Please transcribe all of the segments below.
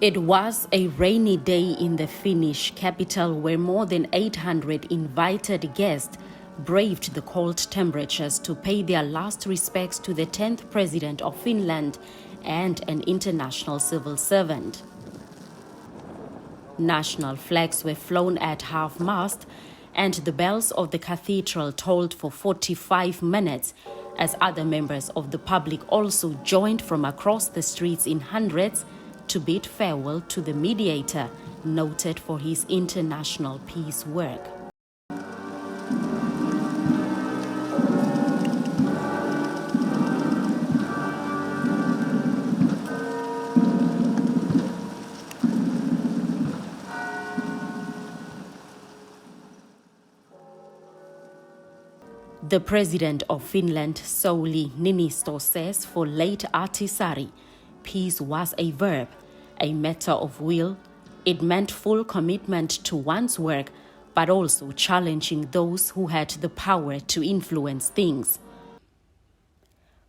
It was a rainy day in the Finnish capital where more than 800 invited guests braved the cold temperatures to pay their last respects to the 10th president of Finland and an international civil servant. National flags were flown at half-mast and the bells of the cathedral tolled for 45 minutes as other members of the public also joined from across the streets in hundreds to bid farewell to the mediator, noted for his international peace work. The president of Finland, Sauli Niinisto, says for late Ahtisaari, peace was a verb, a matter of will. It meant full commitment to one's work, but also challenging those who had the power to influence things.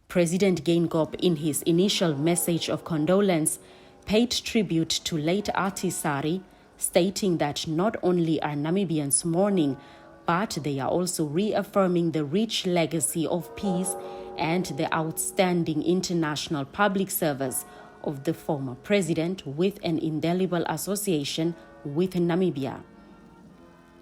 President Geingob, in his initial message of condolence, paid tribute to late Ahtisaari, stating that not only are Namibians mourning, but they are also reaffirming the rich legacy of peace and the outstanding international public service of the former president with an indelible association with Namibia.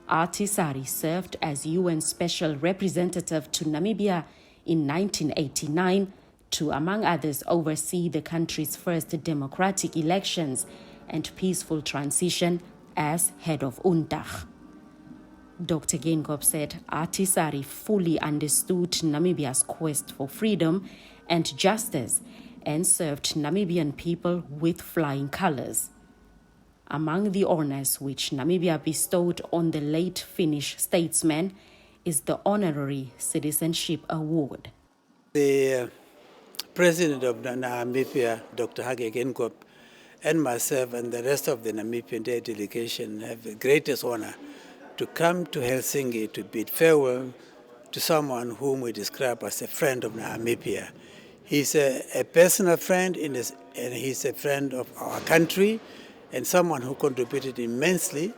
Ahtisaari served as UN Special Representative to Namibia in 1989 to, among others, oversee the country's first democratic elections and peaceful transition as head of UNTAG. Dr. Geingob said Ahtisaari fully understood Namibia's quest for freedom and justice and served Namibian people with flying colors. Among the honors which Namibia bestowed on the late Finnish statesman is the Honorary Citizenship Award. The President of Namibia, Dr. Hage Geingob, and myself and the rest of the Namibian delegation have the greatest honor to come to Helsinki to bid farewell to someone whom we describe as a friend of Namibia. He's a personal friend and he's a friend of our country and someone who contributed immensely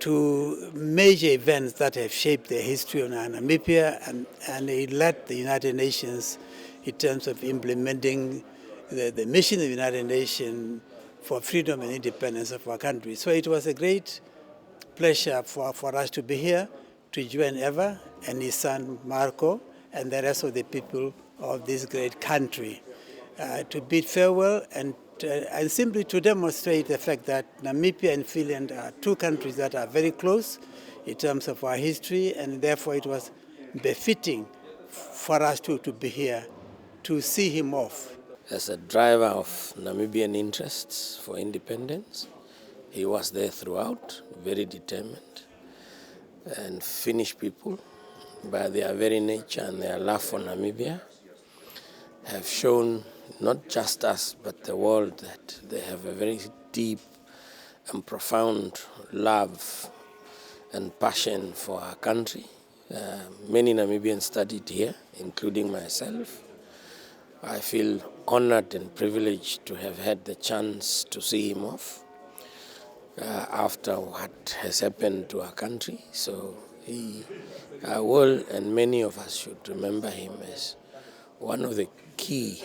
to major events that have shaped the history of Namibia, and he led the United Nations in terms of implementing the mission of the United Nations for freedom and independence of our country. So it was a great pleasure for us to be here, to join Eva and his son Marco and the rest of the people of this great country to bid farewell and simply to demonstrate the fact that Namibia and Finland are two countries that are very close in terms of our history, and therefore it was befitting for us to be here to see him off. As a driver of Namibian interests for independence, he was there throughout, very determined. And Finnish people, by their very nature and their love for Namibia, have shown not just us but the world that they have a very deep and profound love and passion for our country. Many Namibians studied here, including myself. I feel honored and privileged to have had the chance to see him off after what has happened to our country. So he will, and many of us should remember him as one of the key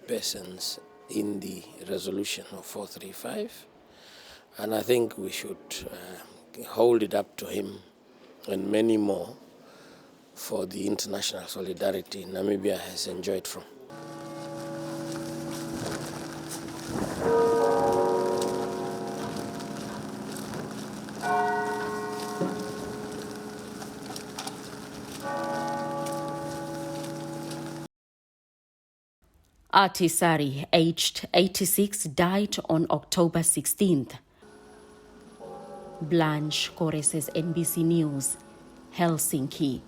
persons in the resolution of 435. And I think we should hold it up to him and many more for the international solidarity Namibia has enjoyed from. Ahtisaari, aged 86, died on October 16th. Blanche Koreses, NBC News, Helsinki.